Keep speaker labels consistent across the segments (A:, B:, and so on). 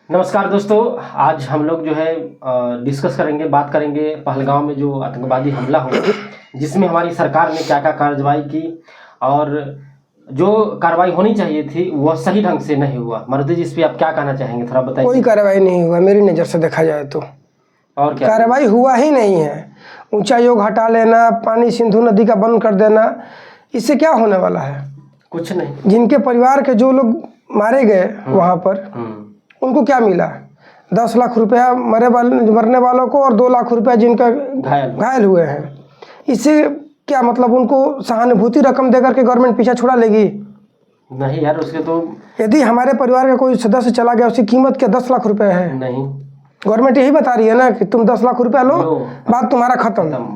A: नमस्कार दोस्तों, आज हम लोग जो है डिस्कस करेंगे, बात करेंगे पहलगाम में जो आतंकवादी हमला हुआ, जिसमें हमारी सरकार ने क्या क्या कार्रवाई की और जो कार्रवाई होनी चाहिए थी वह सही ढंग से नहीं हुआ। मारुति जी, इस पे आप क्या कहना चाहेंगे, थोड़ा बताइए।
B: कोई कार्रवाई नहीं हुआ मेरी नज़र से देखा जाए तो।
A: और क्या
B: कार्रवाई हुआ ही नहीं है। ऊंचा योग हटा लेना, पानी सिंधु नदी का बंद कर देना, इससे क्या होने वाला है?
A: कुछ नहीं।
B: जिनके परिवार के जो लोग मारे गए वहाँ पर उनको क्या मिला? 10 लाख रुपया मरने वालों को और 2 लाख रुपया जिनका घायल हुए हैं। इससे क्या मतलब? उनको सहानुभूति रकम देकर के गवर्नमेंट पीछा छुड़ा लेगी?
A: नहीं यार, उसके तो
B: यदि हमारे परिवार का कोई सदस्य चला गया, उसकी कीमत क्या 10 लाख रुपए है?
A: नहीं,
B: गवर्नमेंट यही बता रही है ना कि तुम 10 लाख रुपया लो, बात तुम्हारा खत्म।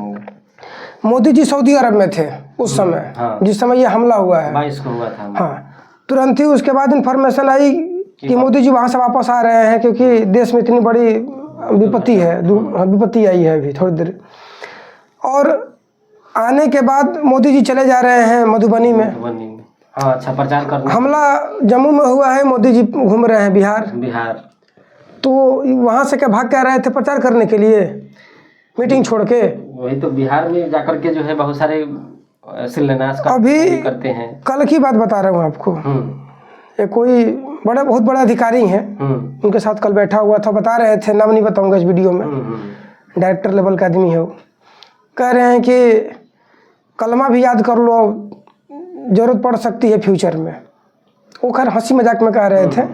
B: मोदी जी सऊदी अरब में थे उस समय, जिस समय ये हमला हुआ है
A: 22 को हुआ था।
B: हाँ, तुरंत ही उसके बाद इन्फॉर्मेशन आई कि मोदी जी वहाँ से वापस आ रहे हैं, क्योंकि देश में इतनी बड़ी विपत्ति है, विपत्ति आई है अभी थोड़ी देर। और आने के बाद मोदी जी चले जा रहे हैं मधुबनी में।
A: हाँ, अच्छा प्रचार करना।
B: हमला जम्मू में हुआ है, मोदी जी घूम रहे हैं बिहार। तो वहाँ से क्या भाग के आ रहे थे प्रचार करने के लिए, मीटिंग छोड़ के? वही
A: तो बिहार में जाकर के जो है बहुत सारे शिलान्यास
B: अभी
A: करते हैं।
B: कल की बात बता रहा हूँ आपको। ये कोई बहुत बड़ा अधिकारी हैं, उनके साथ कल बैठा हुआ था, बता रहे थे, नाम नहीं बताऊंगा इस वीडियो में, डायरेक्टर लेवल का आदमी है वो। कह रहे हैं कि कलमा भी याद कर लो, जरूरत पड़ सकती है फ्यूचर में। वो खैर हंसी मजाक में कह रहे थे,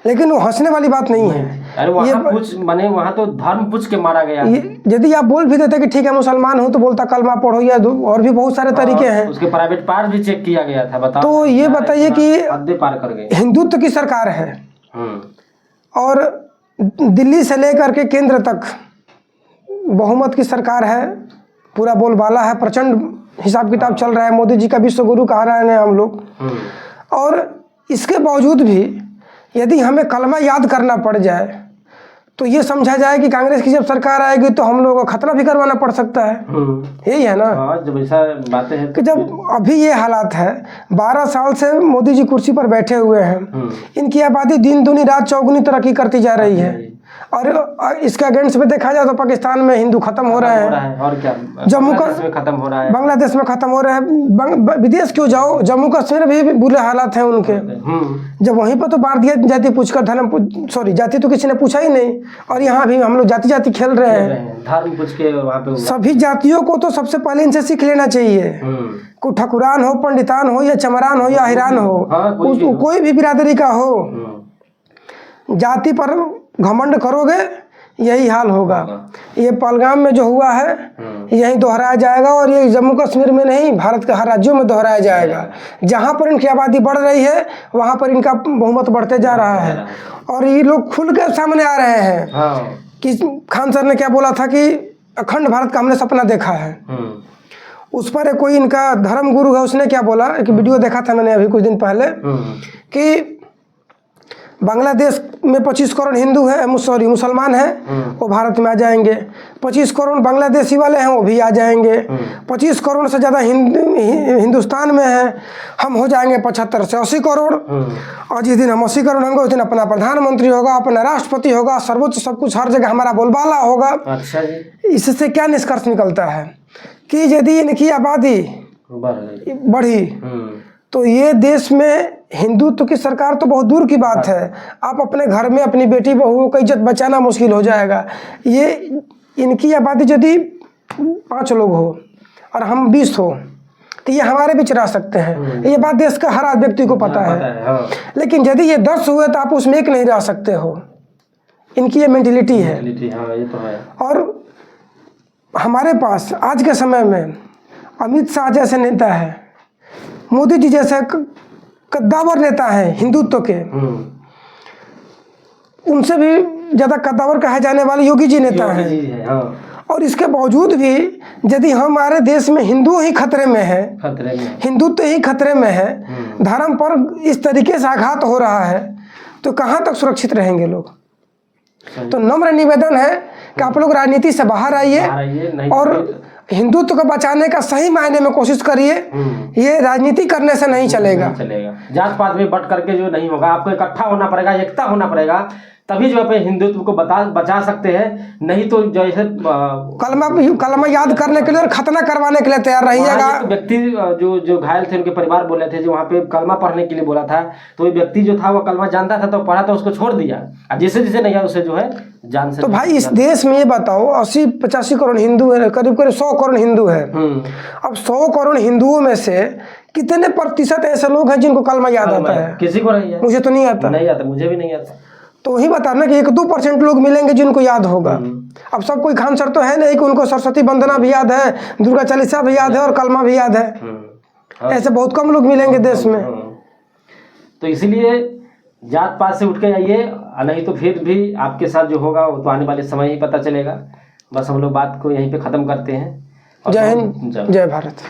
B: लेकिन वो हंसने वाली बात नहीं है।
A: अरे वहाँ तो धर्म पूछ के मारा गया।
B: यदि आप बोल भी देते कि ठीक है मुसलमान हूँ, तो बोलता कलमा पढ़ो, या और भी बहुत सारे तरीके हैं।
A: उसके प्राइवेट पार्ट भी चेक किया गया था, बताओ।
B: तो ये बताइए कि
A: हद पार कर गए।
B: हिंदुत्व की सरकार है और दिल्ली से लेकर के केंद्र तक बहुमत की सरकार है, पूरा बोलबाला है, प्रचंड हिसाब किताब चल रहा है। मोदी जी का विश्व गुरु कहा रहे हैं हम लोग। और इसके बावजूद भी यदि हमें कलमा याद करना पड़ जाए तो ये समझा जाए कि कांग्रेस की जब सरकार आएगी तो हम लोगों को खतरा भी करवाना पड़ सकता है। यही है ना।
A: जब ऐसा बातें हैं
B: कि जब अभी ये हालात है, 12 साल से मोदी जी कुर्सी पर बैठे हुए हैं, इनकी आबादी दिन दुनी रात चौगुनी तरक्की करती जा रही है। और इसके अगेंस्ट में देखा जाए तो पाकिस्तान में हिंदू खत्म हो रहे हैं,
A: और क्या
B: जम्मू
A: कश्मीर खत्म हो रहा है,
B: बांग्लादेश में खत्म हो रहे हैं। विदेश क्यों जाओ, जम्मू कश्मीर भी बुरे हालात हैं उनके। जब वहीं पर तो भारतीय जाति पूछकर धर्म जाति तो किसी ने पूछा ही नहीं, और यहाँ भी हम लोग जाति खेल रहे हैं,
A: धर्म पूछ के वहाँ पे।
B: सभी जातियों को तो सबसे पहले इनसे सीख लेना चाहिए। कोई ठकुरान हो, पंडितान हो, या चमरान हो, या हिरान हो, कोई भी बिरादरी का हो, जाति पर घमंड करोगे यही हाल होगा। ये पहलगाम में जो हुआ है यही दोहराया जाएगा, और ये जम्मू कश्मीर में नहीं, भारत के हर राज्यों में दोहराया जाएगा। जहाँ पर इनकी आबादी बढ़ रही है वहाँ पर इनका बहुमत बढ़ते जा रहा है, और ये लोग खुल के सामने आ रहे हैं कि खान सर ने क्या बोला था कि अखंड भारत का हमने सपना देखा है। उस पर कोई इनका धर्म गुरु है, उसने क्या बोला, एक वीडियो देखा था मैंने अभी कुछ दिन पहले, कि बांग्लादेश में 25 करोड़ हिंदू है, मुसलमान हैं, वो भारत में आ जाएंगे। 25 करोड़ बांग्लादेशी वाले हैं, वो भी आ जाएंगे। 25 करोड़ से ज़्यादा हिंदुस्तान में है, हम हो जाएंगे 75 से 80 करोड़। और जिस दिन हम 80 करोड़ होंगे उस दिन अपना प्रधानमंत्री होगा, अपना राष्ट्रपति होगा, सर्वोच्च सब कुछ, हर जगह हमारा बोलबाला होगा।
A: अच्छा जी।
B: इससे क्या निष्कर्ष निकलता है कि यदि इनकी आबादी बढ़ी तो ये देश में हिंदुत्व की सरकार तो बहुत दूर की बात है, आप अपने घर में अपनी बेटी बहुओं का इज्जत बचाना मुश्किल हो जाएगा। ये इनकी आबादी यदि 5 लोग हो और हम 20 हो तो ये हमारे बीच रह सकते हैं। ये बात देश का हर व्यक्ति को पता है। लेकिन यदि ये 10 हुए तो आप उसमें एक नहीं रह सकते हो। इनकी ये मेंटेलिटी है।
A: ये तो है।
B: और हमारे पास आज के समय में अमित शाह जैसे नेता है, मोदी जी जैसे कद्दावर नेता है हिंदुत्व के, उनसे भी ज़्यादा कद्दावर कहे जाने वाले योगी जी नेता हैं। और इसके बावजूद भी यदि हमारे देश में हिंदू ही खतरे में है, हिंदुत्व ही खतरे में है, धर्म पर इस तरीके से आघात हो रहा है, तो कहाँ तक सुरक्षित रहेंगे लोग। तो नम्र निवेदन है कि आप लोग राजनीति से बाहर आइए और हिंदुत्व को बचाने का सही मायने में कोशिश करिए। ये राजनीति करने से नहीं चलेगा।
A: जात पात में बट करके जो नहीं होगा, आपको इकट्ठा होना पड़ेगा, एकता होना पड़ेगा, तभी जो है हिंदुत्व को बचा सकते हैं, नहीं तो जैसे
B: कलमा याद करने के लिए और खतना करवाने के लिए तैयार रहिएगा।
A: व्यक्ति जो घायल थे उनके परिवार बोले थे, जो वहाँ पे कलमा पढ़ने के लिए बोला था, तो व्यक्ति जो था वो कलमा जानता था तो पढ़ा, तो उसको छोड़ दिया। अब जिसे जिसे नहीं है उसे जो है जान से।
B: तो भाई इस देश में ये बताओ 80-85 करोड़ हिंदू है, करीब 100 करोड़ हिंदू है। अब 100 करोड़ हिंदुओं में से कितने प्रतिशत ऐसे लोग हैं जिनको कलमा याद आता है?
A: किसी को नहीं है।
B: मुझे तो नहीं आता।
A: नहीं आता, मुझे भी नहीं आता।
B: तो वही बता ना कि 1-2% लोग मिलेंगे जिनको याद होगा। अब सब कोई खान सर तो है नहीं कि उनको सरस्वती वंदना भी याद है, दुर्गा चालीसा भी याद है और कलमा भी याद है। ऐसे बहुत कम लोग मिलेंगे देश में।
A: तो इसीलिए जात पात से उठ के आइए, नहीं तो फिर भी आपके साथ जो होगा वो तो आने वाले समय ही पता चलेगा। बस हम लोग बात को यहीं पे ख़त्म करते हैं।
B: जय हिंद, जय भारत।